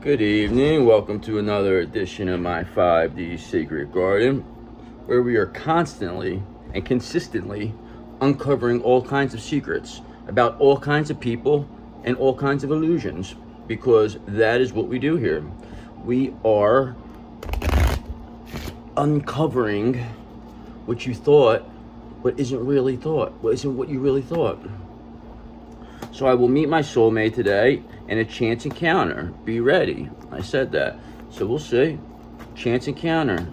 Good evening. Welcome to another edition of my 5D Secret Garden, where we are constantly and consistently uncovering all kinds of secrets about all kinds of people and all kinds of illusions, because that is what we do here. We are uncovering what you thought, but isn't really thought, what isn't what you really thought. So I will meet my soulmate today in a chance encounter. Be ready. I said that. So we'll see. Chance encounter.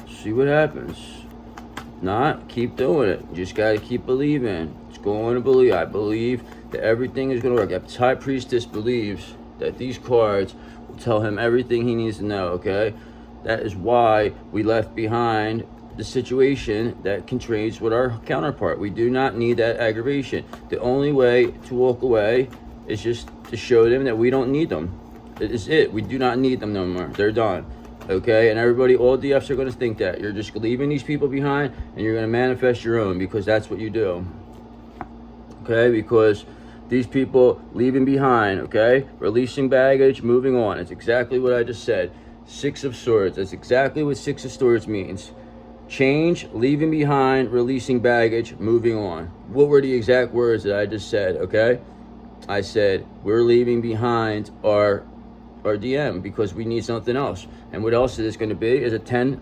See what happens. Not, keep doing it. You just got to keep believing. It's going to believe. I believe that everything is going to work. The High Priestess believes that these cards will tell him everything he needs to know, okay? That is why we left behind the situation that constrains with our counterpart. We do not need that aggravation. The only way to walk away is just to show them that we don't need them. It is it. We do not need them no more. They're done. Okay? And everybody, all DFs are going to think that. You're just leaving these people behind and you're going to manifest your own, because that's what you do. Okay? Because these people leaving behind, okay? Releasing baggage, moving on. It's exactly what I just said. Six of Swords. That's exactly what Six of Swords means. Change, leaving behind, releasing baggage, moving on. What were the exact words that I just said, okay? I said, we're leaving behind our DM because we need something else. And what else is going to be is a 10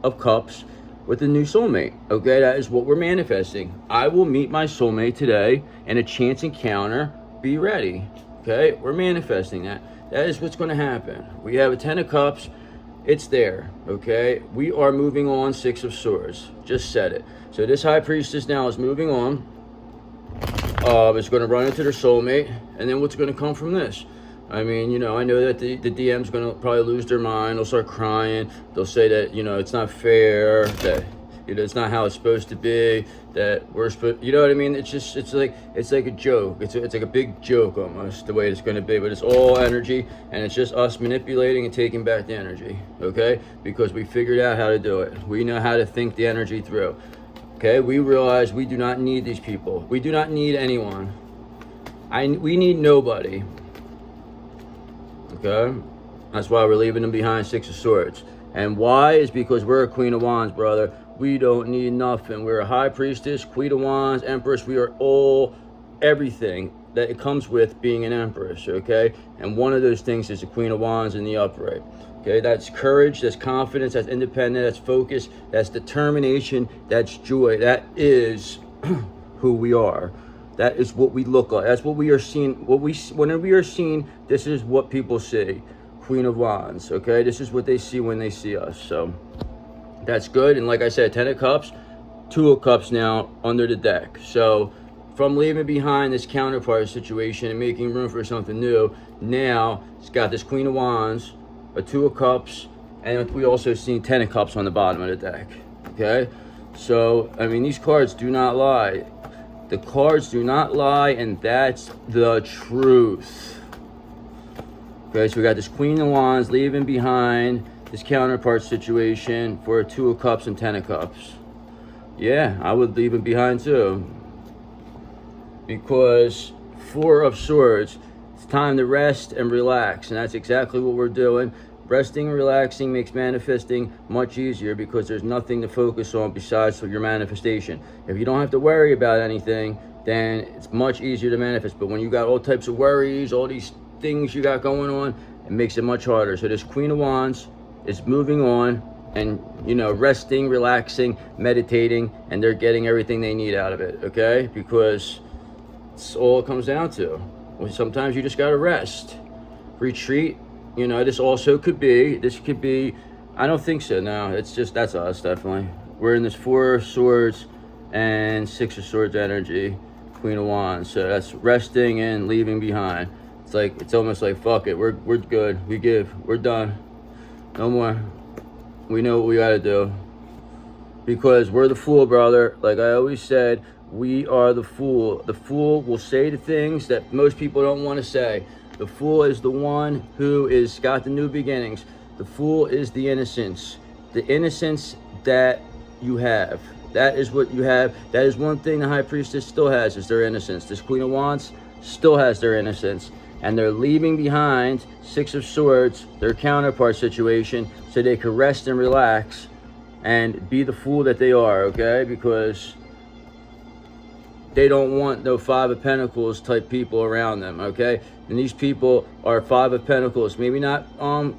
of Cups with a new soulmate, okay? That is what we're manifesting. I will meet my soulmate today in a chance encounter. Be ready, okay? We're manifesting that. That is what's going to happen. We have a 10 of Cups. It's there, okay? We are moving on. Six of Swords. Just said it. So this High Priestess now is moving on. It's going to run into their soulmate. And then what's going to come from this? I mean, I know that the DM's going to probably lose their mind. They'll start crying. They'll say that, it's not fair, that, it's not how it's supposed to be, that we're supposed, you know what I mean? It's like a joke. It's like a big joke almost, the way it's going to be, but it's all energy, and it's just us manipulating and taking back the energy, okay? Because we figured out how to do it. We know how to think the energy through, okay? We realize we do not need these people. We do not need anyone. We need nobody, okay? That's why we're leaving them behind. Six of Swords. And why is because we're a Queen of Wands, brother. We don't need nothing. We're a High Priestess, Queen of Wands, Empress. We are all everything that it comes with being an Empress, okay? And one of those things is the Queen of Wands in the upright, okay? That's courage, that's confidence, that's independent, that's focus, that's determination, that's joy. That is who we are. That is what we look like. That's what we are seeing. Whenever we are seen, this is what people see. Queen of Wands, okay? This is what they see when they see us, so that's good. And like I said, 10 of Cups, 2 of Cups now under the deck. So from leaving behind this counterpart situation and making room for something new, now it's got this Queen of Wands, a 2 of Cups, and we also see 10 of Cups on the bottom of the deck, okay? So, I mean, these cards do not lie. The cards do not lie, and that's the truth. Okay, so we got this Queen of Wands leaving behind this counterpart situation for a 2 of Cups and 10 of Cups. Yeah, I would leave it behind too. Because 4 of Swords, it's time to rest and relax. And that's exactly what we're doing. Resting and relaxing makes manifesting much easier, because there's nothing to focus on besides your manifestation. If you don't have to worry about anything, then it's much easier to manifest. But when you got all types of worries, all these things you got going on, it makes it much harder. So this Queen of Wands is moving on and, resting, relaxing, meditating, and they're getting everything they need out of it, okay? Because it's all it comes down to. Well, sometimes you just got to rest, retreat. This could be, I don't think so, no. It's just, that's us, definitely. We're in this 4 of Swords and 6 of Swords energy, Queen of Wands. So that's resting and leaving behind. It's almost like, fuck it, we're good, we're done. No more. We know what we gotta do. Because we're the Fool, brother. Like I always said, we are the Fool. The Fool will say the things that most people don't want to say. The Fool is the one who is got the new beginnings. The Fool is the innocence. The innocence that you have. That is what you have. That is one thing the High Priestess still has, is their innocence. This Queen of Wands still has their innocence. and they're leaving behind Six of Swords, their counterpart situation, so they can rest and relax and be the fool that they are, okay? Because they don't want no Five of Pentacles type people around them, okay? And these people are Five of Pentacles, maybe not,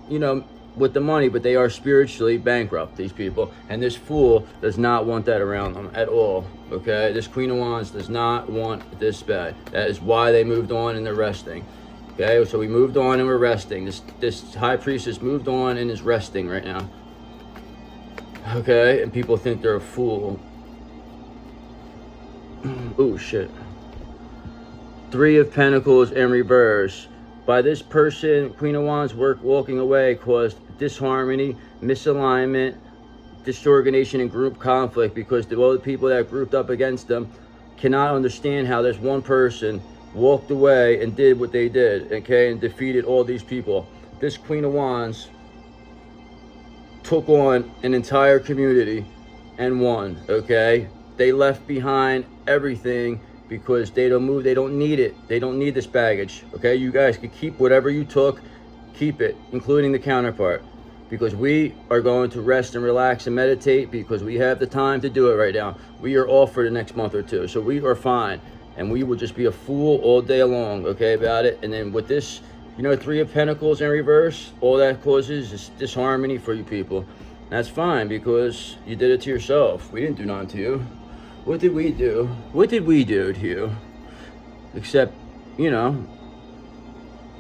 you know, with the money, but they are spiritually bankrupt, these people. And this fool does not want that around them at all, okay? This Queen of Wands does not want this bad. That is why they moved on and they're resting, okay? So we moved on and we're resting. This High Priestess moved on and is resting right now, okay? And people think they're a fool. Oh, shit. Three of Pentacles in reverse. By this person, Queen of Wands walking away caused disharmony, misalignment, disorganization, and group conflict, because all the people that grouped up against them cannot understand how this one person walked away and did what they did, okay, and defeated all these people. This Queen of Wands took on an entire community and won, okay? They left behind everything because they don't move, they don't need it. They don't need this baggage, okay? You guys can keep whatever you took, keep it, including the counterpart, because we are going to rest and relax and meditate because we have the time to do it right now. We are off for the next month or two, so we are fine. And we will just be a fool all day long, okay, about it. And then with this, you know, Three of Pentacles in reverse, all that causes is disharmony for you people. That's fine because you did it to yourself. We didn't do nothing to you. What did we do? What did we do to you? Except, you know,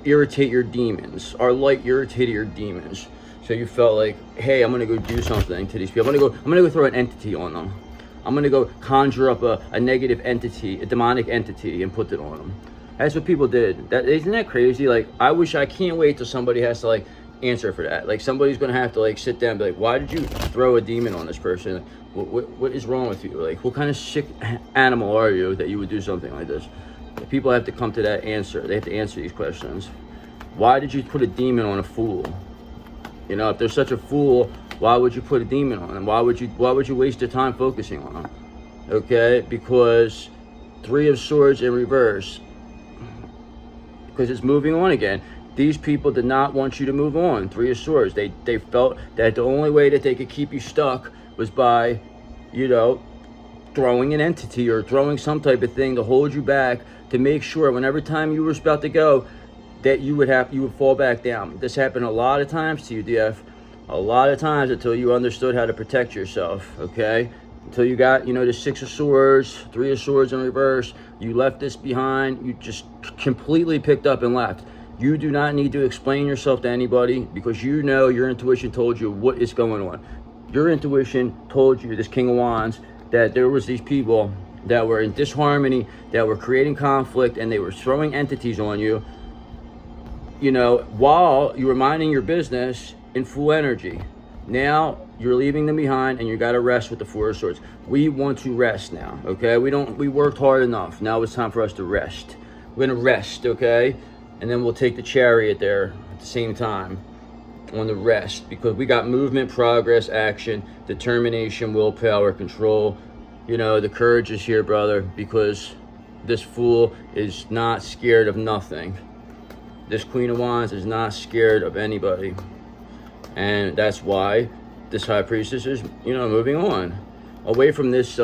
irritate your demons. Our light irritated your demons. So you felt like, hey, I'm gonna go do something to these people. I'm gonna go throw an entity on them. I'm gonna go conjure up a negative entity, a demonic entity, and put it on them. That's what people did. Isn't that crazy? Like, I can't wait till somebody has to like answer for that. Like, somebody's gonna have to like sit down and be like, why did you throw a demon on this person? What is wrong with you? Like, what kind of sick animal are you that you would do something like this? People have to come to that answer. They have to answer these questions. Why did you put a demon on a fool? You know, if they're such a fool, why would you put a demon on them? Why would you waste your time focusing on them? Okay, because Three of Swords in reverse. Because it's moving on again. These people did not want you to move on. Three of Swords. They felt that the only way that they could keep you stuck was by, you know, throwing an entity or throwing some type of thing to hold you back, to make sure whenever time you were about to go, that you would fall back down. This happened a lot of times to you, DF. A lot of times until you understood how to protect yourself, okay? Until you got, you know, the Six of Swords, Three of Swords in reverse. You left this behind. You just completely picked up and left. You do not need to explain yourself to anybody because you know your intuition told you what is going on. Your intuition told you, this King of Wands, that there was these people that were in disharmony, that were creating conflict, and they were throwing entities on you, you know, while you were minding your business in full energy. Now you're leaving them behind and you got to rest with the Four of Swords. We want to rest now, okay? We worked hard enough. Now it's time for us to rest. We're going to rest, okay? And then we'll take the Chariot there at the same time on the rest, because we got movement, progress, action, determination, willpower, control. You know, the courage is here, brother, because this fool is not scared of nothing. This Queen of Wands is not scared of anybody. And that's why this High Priestess is, you know, moving on away from this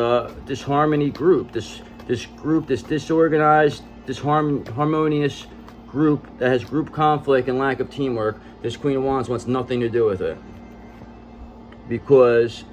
disharmony group, this disorganized, harmonious group that has group conflict and lack of teamwork. This Queen of Wands wants nothing to do with it because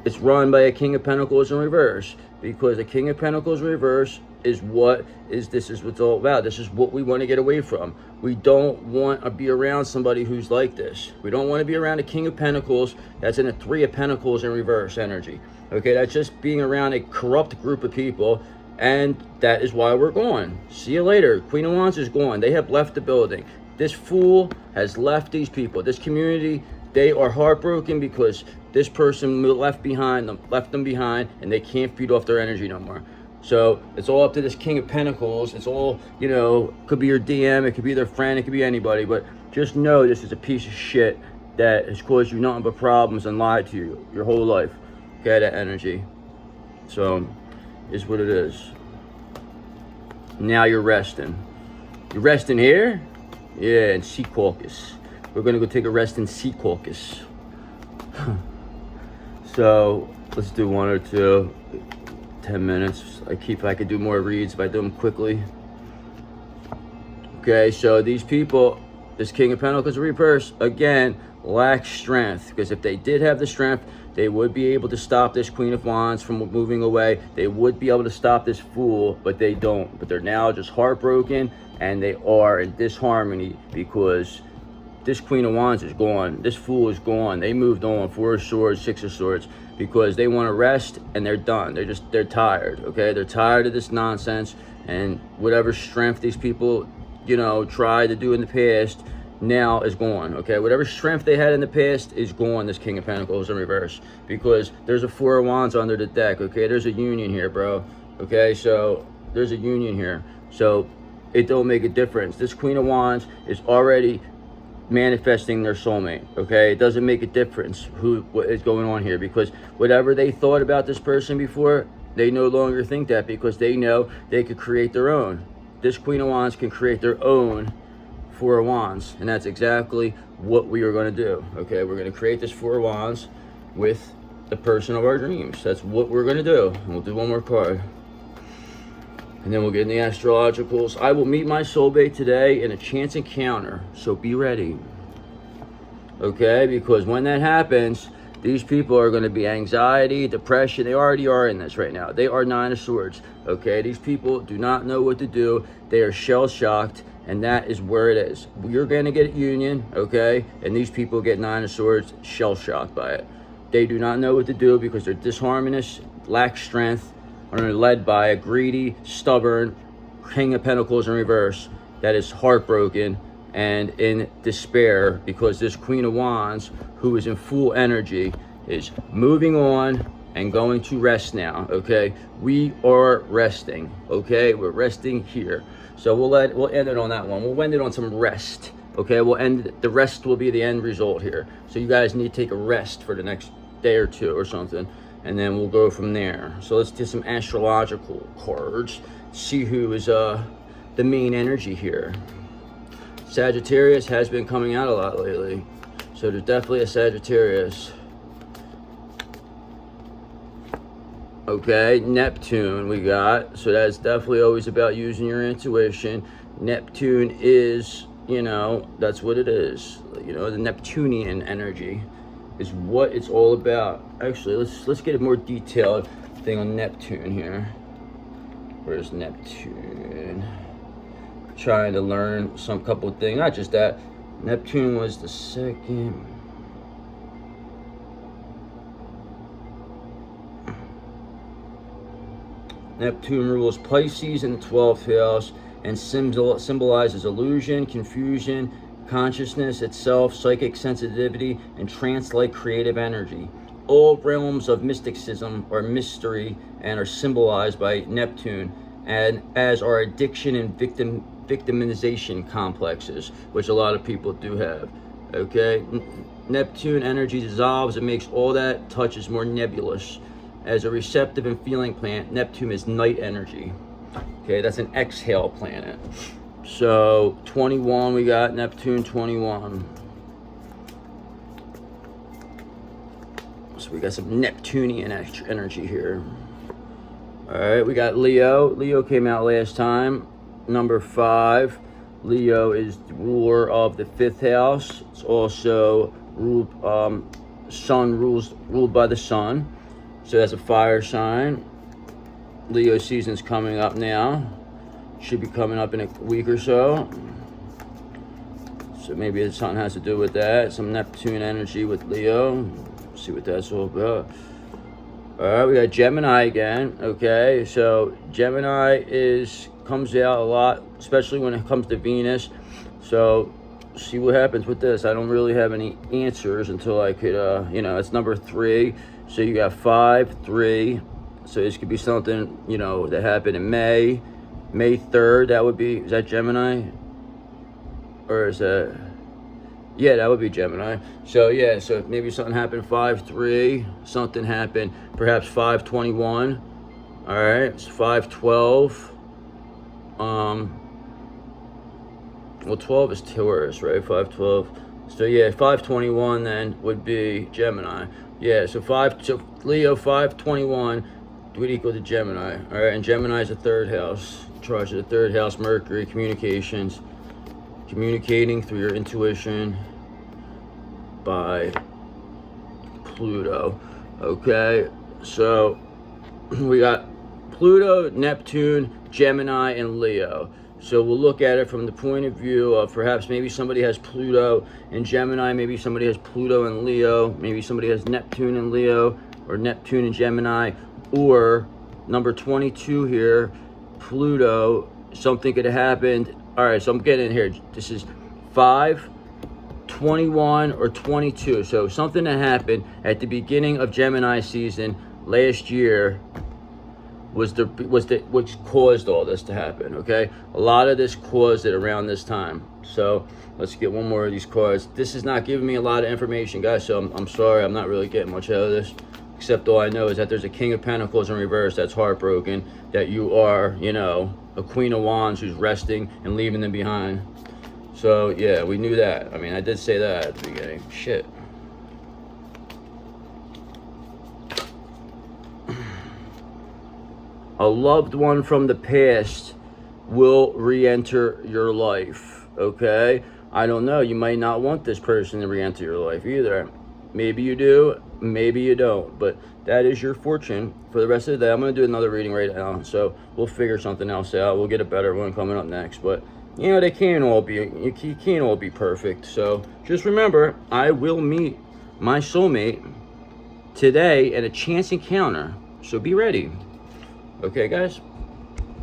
it's run by a King of Pentacles in reverse. Because the King of Pentacles in reverse is what it's all about. This is what we want to get away from. We don't want to be around somebody who's like this. We don't want to be around a King of Pentacles that's in a Three of Pentacles in reverse energy. Okay, that's just being around a corrupt group of people, and that is why we're going. See you later. Queen of Wands is gone. They have left the building. This fool has left these people. This community, they are heartbroken because this person left them behind, and they can't feed off their energy no more. So it's all up to this King of Pentacles. It's all, you know, could be your DM, it could be their friend, it could be anybody, but just know this is a piece of shit that has caused you nothing but problems and lied to you your whole life. Okay, that energy. So, is what it is. Now you're resting. You're resting here? Yeah, and Secaucus. We're gonna go take a rest in Secaucus. So let's do 1 or 2, 10 minutes. I could do more reads if I do them quickly. Okay, so these people, this King of Pentacles reverse, again, lack strength. Because if they did have the strength, they would be able to stop this Queen of Wands from moving away. They would be able to stop this Fool, but they don't. But they're now just heartbroken, and they are in disharmony because this Queen of Wands is gone. This Fool is gone. They moved on. 4 of Swords, 6 of Swords, because they want to rest and they're done. They're tired, okay? They're tired of this nonsense, and whatever strength these people, tried to do in the past now is gone, okay? Whatever strength they had in the past is gone, this King of Pentacles in reverse, because there's a 4 of Wands under the deck, okay? There's a union here, bro, okay? So there's a union here. So it don't make a difference. This Queen of Wands is already manifesting their soulmate, okay? It doesn't make a difference what is going on here, because whatever they thought about this person before, they no longer think that, because they know they could create their own. This Queen of Wands can create their own 4 of Wands, and that's exactly what we are going to do, okay? We're going to create this 4 of Wands with the person of our dreams. That's what we're going to do. And we'll do one more card, and then we'll get in the astrologicals. I will meet my soulmate today in a chance encounter, so be ready. Okay, because when that happens, these people are going to be anxiety, depression. They already are in this right now. They are 9 of Swords. Okay, these people do not know what to do. They are shell-shocked, and that is where it is. You're going to get union, okay, and these people get 9 of Swords, shell-shocked by it. They do not know what to do because they're disharmonious, lack strength, are led by a greedy, stubborn King of Pentacles in reverse that is heartbroken and in despair, because this Queen of Wands, who is in Fool energy, is moving on and going to rest now, okay? We are resting, okay? We're resting here. So we'll end it on that one. We'll end it on some rest, okay? The rest will be the end result here. So you guys need to take a rest for the next day or 2 or something, and then we'll go from there. So let's do some astrological cards, see who is the main energy here. Sagittarius has been coming out a lot lately, so there's definitely a Sagittarius. Okay, Neptune we got, so that's definitely always about using your intuition. Neptune is, that's what it is. The Neptunian energy is what it's all about. Actually, let's get a more detailed thing on Neptune here. Where's Neptune? Trying to learn some couple of things, not just that. Neptune was the second. Neptune rules Pisces in the 12th house and symbolizes illusion, confusion, consciousness itself, psychic sensitivity, and trance-like creative energy. All realms of mysticism are mystery and are symbolized by Neptune, and as are addiction and victimization complexes, which a lot of people do have. Okay, Neptune energy dissolves and makes all that touches more nebulous. As a receptive and feeling planet, Neptune is night energy. Okay, that's an exhale planet. So 21, we got Neptune 21. So we got some Neptunian energy here. All right, we got Leo. Leo came out last time, number 5. Leo is the ruler of the 5th house. It's also ruled by the sun. So that's a fire sign. Leo season's coming up now. Should be coming up in a week or so. So maybe something has to do with that. Some Neptune energy with Leo. See what that's all about. All right, we got Gemini again. Okay, so Gemini comes out a lot, especially when it comes to Venus. So see what happens with this. I don't really have any answers until I could, it's number 3. So you got 5, 3. So this could be something, that happened in May 3rd. That would be, is that Gemini? Or is that, yeah, that would be Gemini. So yeah, so maybe something happened 5-3, something happened perhaps 5-21. All right, it's 5-12. well, 12 is Taurus, right? 512. So yeah, 521 then would be Gemini. Yeah, so Leo 521 would equal to Gemini. All right, and Gemini is the third house. Charge of the third house, Mercury, communications, communicating through your intuition by Pluto. Okay, so we got Pluto, Neptune, Gemini, and Leo. So we'll look at it from the point of view of perhaps maybe somebody has Pluto and Gemini, maybe somebody has Pluto and Leo, maybe somebody has Neptune and Leo, or Neptune and Gemini, or number 22 here, Pluto, something could have happened. All right, so I'm getting in here. This is 5, 21, or 22. So something that happened at the beginning of Gemini season last year which caused all this to happen. Okay, a lot of this caused it around this time. So let's get one more of these cards. This is not giving me a lot of information, guys, so I'm sorry, I'm not really getting much out of this, except all I know is that there's a King of Pentacles in reverse that's heartbroken, that you are, you know, a Queen of Wands who's resting and leaving them behind. So yeah, we knew that. I mean, I did say that at the beginning. Shit. A loved one from the past will re-enter your life, okay? I don't know. You might not want this person to re-enter your life either. Maybe you do, maybe you don't. But that is your fortune for the rest of the day. I'm going to do another reading right now, so we'll figure something else out. We'll get a better one coming up next. But, you know, you can't all be perfect. So just remember, I will meet my soulmate today at a chance encounter. So be ready. Okay, guys?